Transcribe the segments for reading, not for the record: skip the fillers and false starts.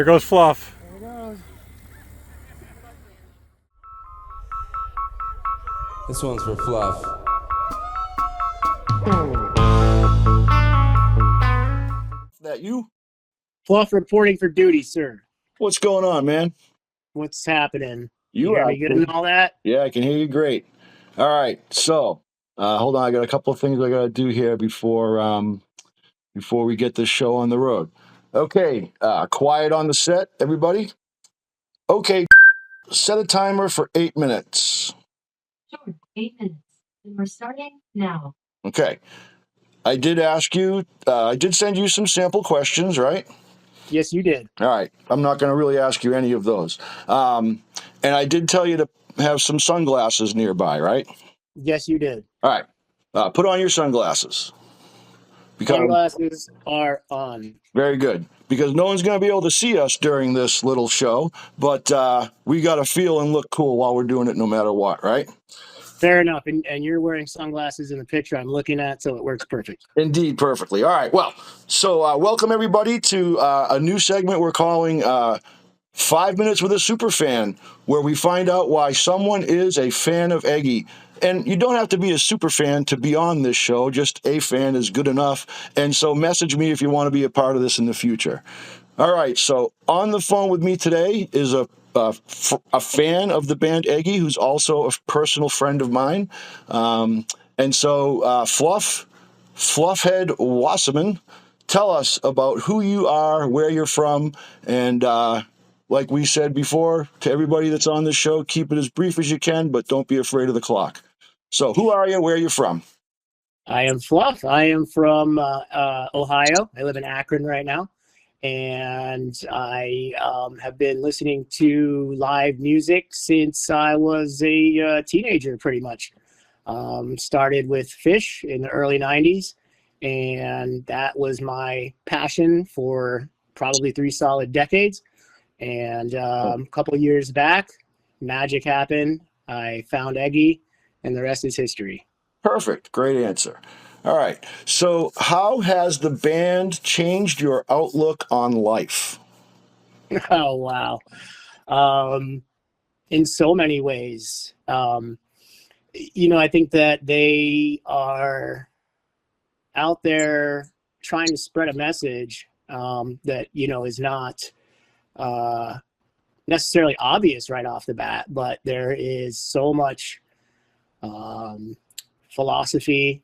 Here goes Fluff. There it goes. This one's for Fluff. That you? Fluff reporting for duty, sir. What's going on, man? What's happening? You hear are me good and all that? Yeah, I can hear you great. All right, so hold on. I got a couple of things I got to do here before we get this show on the road. Okay, quiet on the set, everybody. Okay, set a timer for 8 minutes. Sure, 8 minutes. And we're starting now. Okay, I did ask you. I did send you some sample questions, right? Yes, you did. All right. I'm not going to really ask you any of those. And I did tell you to have some sunglasses nearby, right? Yes, you did. All right. Put on your sunglasses. Sunglasses are on. Very good. Because no one's going to be able to see us during this little show, but we got to feel and look cool while we're doing it no matter what, right? Fair enough. And you're wearing sunglasses in the picture I'm looking at, so it works perfect. Indeed, perfectly. All right. Well, so welcome everybody to a new segment we're calling 5 Minutes with a Superfan, where we find out why someone is a fan of Eggy. And you don't have to be a super fan to be on this show. Just a fan is good enough. And so message me if you want to be a part of this in the future. All right. So on the phone with me today is a fan of the band Eggy, who's also a personal friend of mine. And so Fluffhead Wasserman, tell us about who you are, where you're from, and like we said before, to everybody that's on the show, keep it as brief as you can, but don't be afraid of the clock. So who are you? Where are you from? I am Fluff. I am from Ohio. I live in Akron right now. And I have been listening to live music since I was a teenager, pretty much. Started with Fish in the early 90s. And that was my passion for probably 3 solid decades. And a couple of years back, magic happened. I found Eggy, and the rest is history. Perfect. Great answer. All right. So how has the band changed your outlook on life? Oh, wow. In so many ways. I think that they are out there trying to spread a message that, is not necessarily obvious right off the bat, but there is so much philosophy,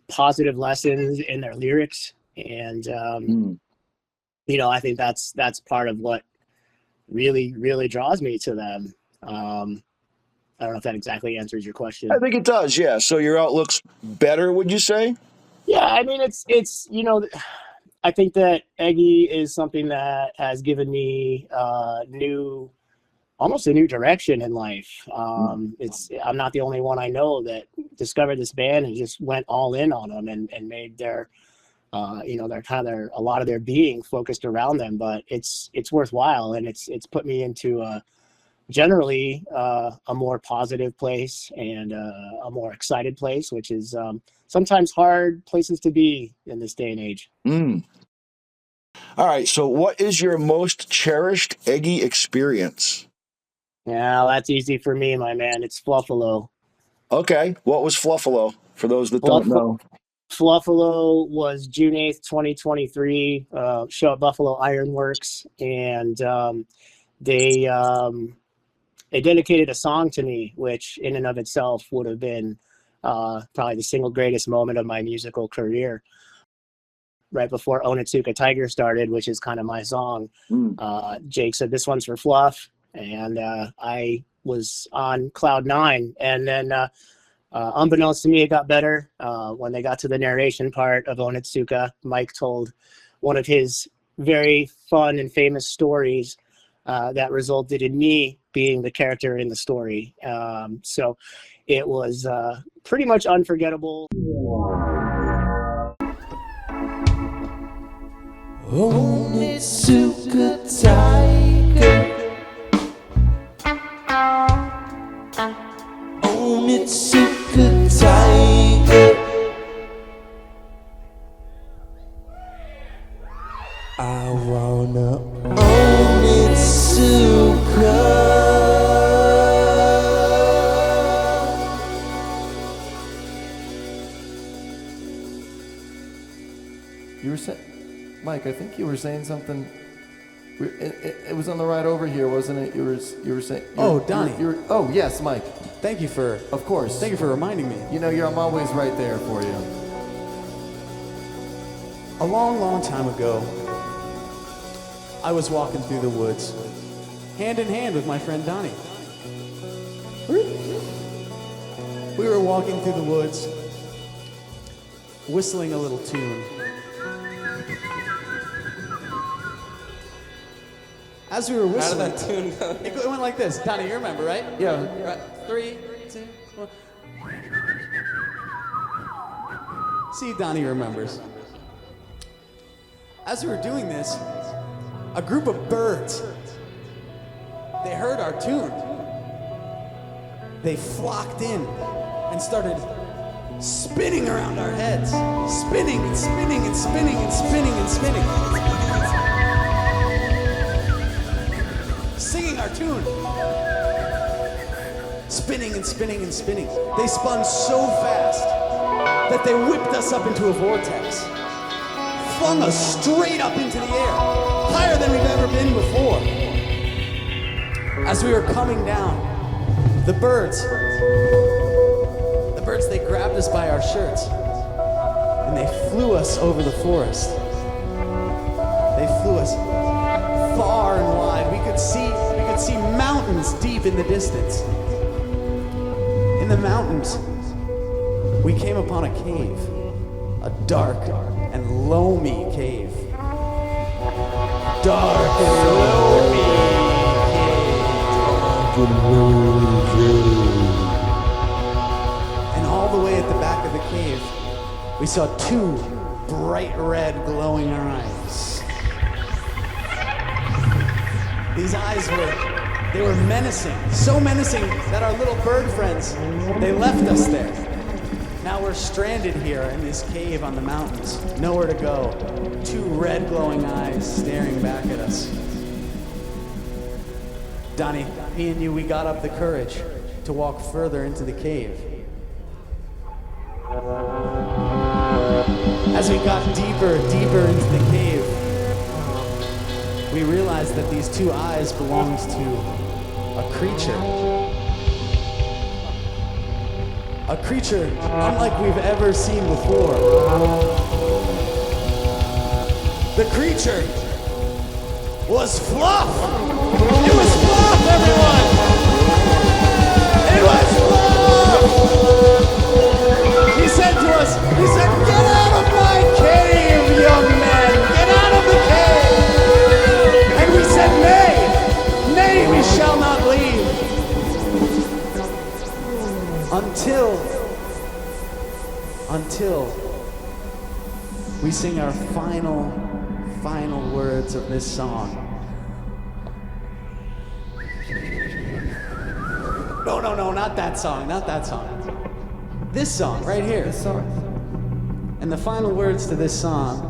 positive lessons in their lyrics, and I think that's part of what really draws me to them. I don't know if that exactly answers your question. I think it does, yeah. So your outlook's better, would you say? Yeah, I mean, it's I think that Eggy is something that has given me almost a new direction in life. I'm not the only one I know that discovered this band and just went all in on them and made their, their kind of a lot of their being focused around them. But it's worthwhile, and it's put me into generally a more positive place and a more excited place, which is sometimes hard places to be in this day and age. All right. So what is your most cherished Eggy experience? Yeah, that's easy for me, my man. It's Fluffalo. Okay. What was Fluffalo, for those that don't know? Fluffalo was June 8th, 2023, show at Buffalo Ironworks. And they dedicated a song to me, which in and of itself would have been probably the single greatest moment of my musical career. Right before Onitsuka Tiger started, which is kind of my song, Jake said, "This one's for Fluff." And I was on cloud 9. And then unbeknownst to me, it got better. When they got to the narration part of Onitsuka, Mike told one of his very fun and famous stories that resulted in me being the character in the story. So it was pretty much unforgettable. Onitsuka Tiger. Onitsuka Tiger. I wanna Mike, I think you were saying something. It was on the ride over here, wasn't it? You were saying. Oh, Donnie. Oh, yes, Mike. Thank you for. Of course. Thank you for reminding me. You know, I'm always right there for you. A long, long time ago, I was walking through the woods, hand in hand with my friend Donnie. We were walking through the woods, whistling a little tune. As we were whistling, How did that tune go? it went like this. Donnie, you remember, right? Yeah. Right. 3, 2, 1. See, Donnie remembers. As we were doing this, a group of birds, they heard our tune. They flocked in and started spinning around our heads. Spinning and spinning and spinning and spinning and spinning. Singing our tune. Spinning and spinning and spinning. They spun so fast that they whipped us up into a vortex. Flung us straight up into the air, higher than we've ever been before. As we were coming down, the birds, they grabbed us by our shirts, and they flew us over the forest. They flew us far and wide. We could see mountains deep in the distance. In the mountains, we came upon a cave, a dark and loamy cave. Dark and loamy cave. And all the way at the back of the cave, we saw 2 bright red glowing eyes. These eyes were menacing, so menacing that our little bird friends, they left us there. Now we're stranded here in this cave on the mountains, nowhere to go. 2 red glowing eyes staring back at us. Donnie, me and you, we got up the courage to walk further into the cave. As we got deeper into the cave, we realized that these 2 eyes belonged to a creature. A creature unlike we've ever seen before. The creature was Fluff! It was Fluff, everyone! It was Fluff! He said to us, get out of my cave, young men! Get out of the cave! And we said, nay, we shall not leave. Until we sing our final words of this song. No, not that song. This song, right here. This song. And the final words to this song,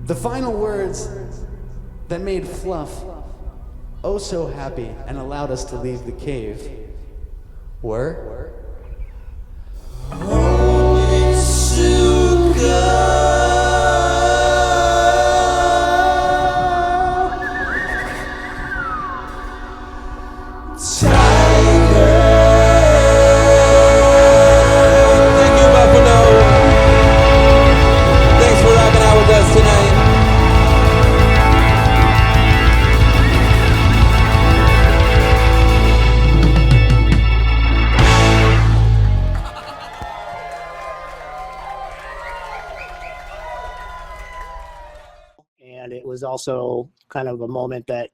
the final words that made Fluff oh so happy and allowed us to leave the cave were... And it was also kind of a moment that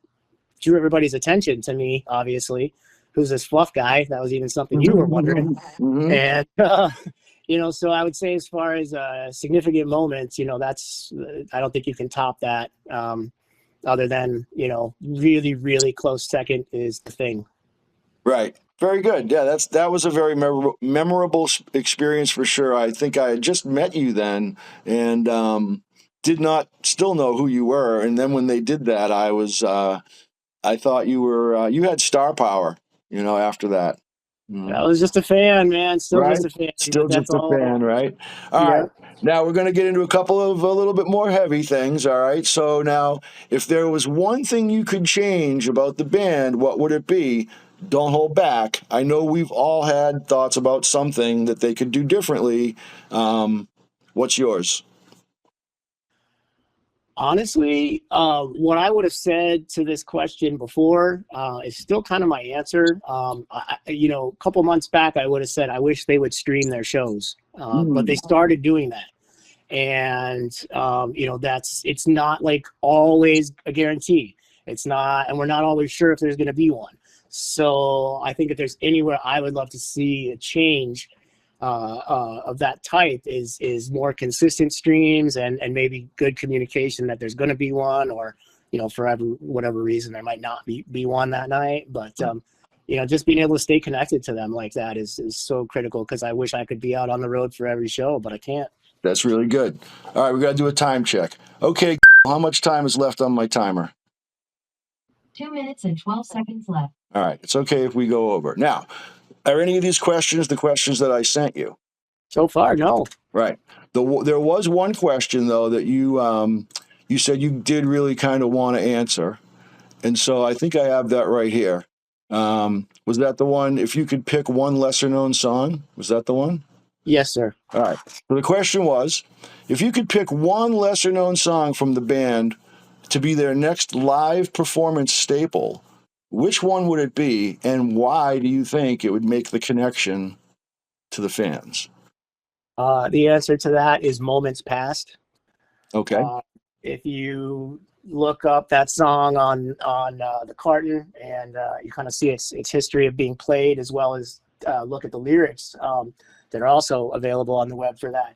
drew everybody's attention to me, obviously. Who's this Fluff guy? That was even something you were wondering. Mhm. And, so I would say as far as significant moments, that's, I don't think you can top that. Other than, really, really close second is The Thing. Right. Very good. Yeah, that was a very memorable experience for sure. I think I had just met you then and did not still know who you were. And then when they did that, I thought you had star power, after that. I was just a fan, man. Still Right? just a fan. Still But that's just a all. fan, right? All Yeah. right. Now we're going to get into a couple of a little bit more heavy things. All right. So now, if there was one thing you could change about the band, what would it be? Don't hold back. I know we've all had thoughts about something that they could do differently. What's yours? Honestly, what I would have said to this question before is still kind of my answer. A couple months back, I would have said I wish they would stream their shows, but they started doing that, and it's not like always a guarantee. It's not, and we're not always sure if there's going to be one. So I think if there's anywhere I would love to see a change of that type is more consistent streams and maybe good communication that there's going to be one, or for whatever reason there might not be one that night, but just being able to stay connected to them like that is so critical, because I wish I could be out on the road for every show, but I can't. That's really good. All right, we got to do a time check. Okay, how much time is left on my timer? 2 minutes and 12 seconds left. All right, it's okay if we go over. Now, are any of these questions the questions that I sent you? So far, no. Right. There was one question, though, that you said you did really kind of want to answer. And so I think I have that right here. Was that the one, if you could pick one lesser-known song? Was that the one? Yes, sir. All right. So the question was, if you could pick one lesser-known song from the band to be their next live performance staple, which one would it be, and why do you think it would make the connection to the fans? The answer to that is Moments Past. Okay. If you look up that song on the carton, and you kind of see its history of being played, as well as look at the lyrics that are also available on the web for that.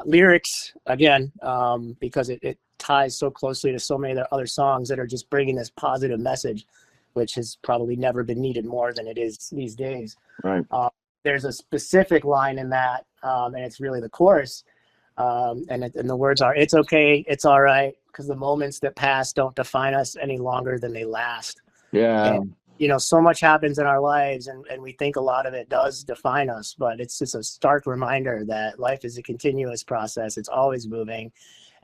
Lyrics, again, because it ties so closely to so many of the other songs that are just bringing this positive message, which has probably never been needed more than it is these days. Right. There's a specific line in that, and it's really the chorus, and the words are, "It's okay, it's all right, because the moments that pass don't define us any longer than they last." Yeah. And, so much happens in our lives, and we think a lot of it does define us, but it's just a stark reminder that life is a continuous process. It's always moving.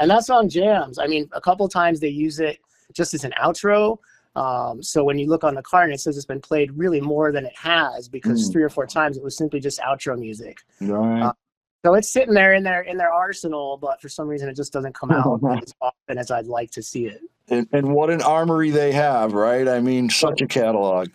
And that song jams. I mean, a couple times they use it just as an outro. So when you look on the card, it says it's been played really more than it has, because 3 or 4 times it was simply just outro music. Right. So it's sitting there in their arsenal, but for some reason it just doesn't come out as often as I'd like to see it. And what an armory they have, right? I mean, such a catalog.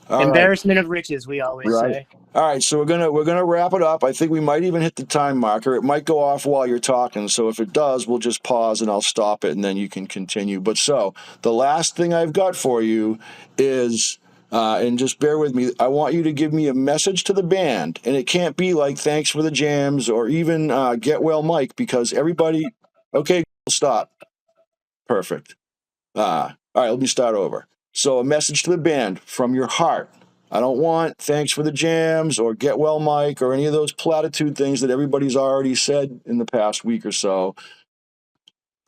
All Embarrassment of riches, we always say. All right, so we're gonna wrap it up. I think we might even hit the time marker. It might go off while you're talking, so if it does, we'll just pause and I'll stop it, and then you can continue. But so the last thing I've got for you is, and just bear with me, I want you to give me a message to the band, and it can't be like thanks for the jams or even get well, Mike, because everybody. Okay, stop. Perfect. All right, let me start over. So a message to the band from your heart. I don't want thanks for the jams or get well, Mike, or any of those platitude things that everybody's already said in the past week or so,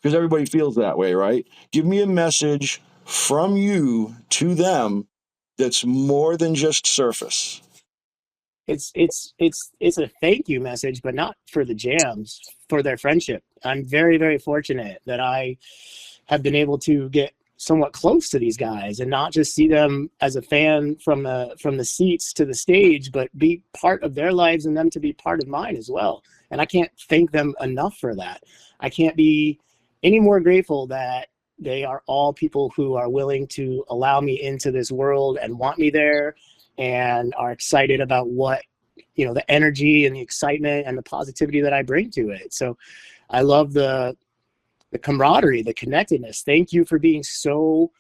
because everybody feels that way, right? Give me a message from you to them that's more than just surface. It's a thank you message, but not for the jams, for their friendship. I'm very, very fortunate that I have been able to get somewhat close to these guys and not just see them as a fan from the seats to the stage, but be part of their lives and them to be part of mine as well. And I can't thank them enough for that. I can't be any more grateful that they are all people who are willing to allow me into this world and want me there and are excited about what, the energy and the excitement and the positivity that I bring to it. So I love the camaraderie, the connectedness. Thank you for being so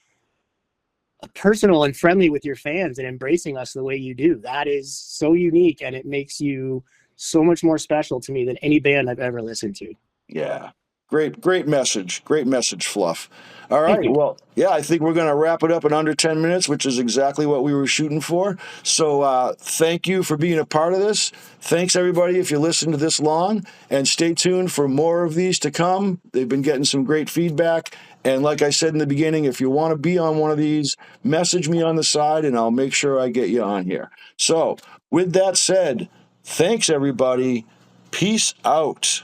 personal and friendly with your fans and embracing us the way you do. That is so unique, and it makes you so much more special to me than any band I've ever listened to. Yeah. Great message. Great message, Fluff. All right. you. Well, yeah, I think we're going to wrap it up in under 10 minutes, which is exactly what we were shooting for. So thank you for being a part of this. Thanks, everybody, if you listened to this long. And stay tuned for more of these to come. They've been getting some great feedback. And like I said in the beginning, if you want to be on one of these, message me on the side, and I'll make sure I get you on here. So with that said, thanks, everybody. Peace out.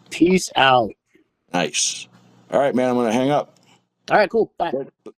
Peace out. Nice. All right, man, I'm going to hang up. All right, cool. Bye.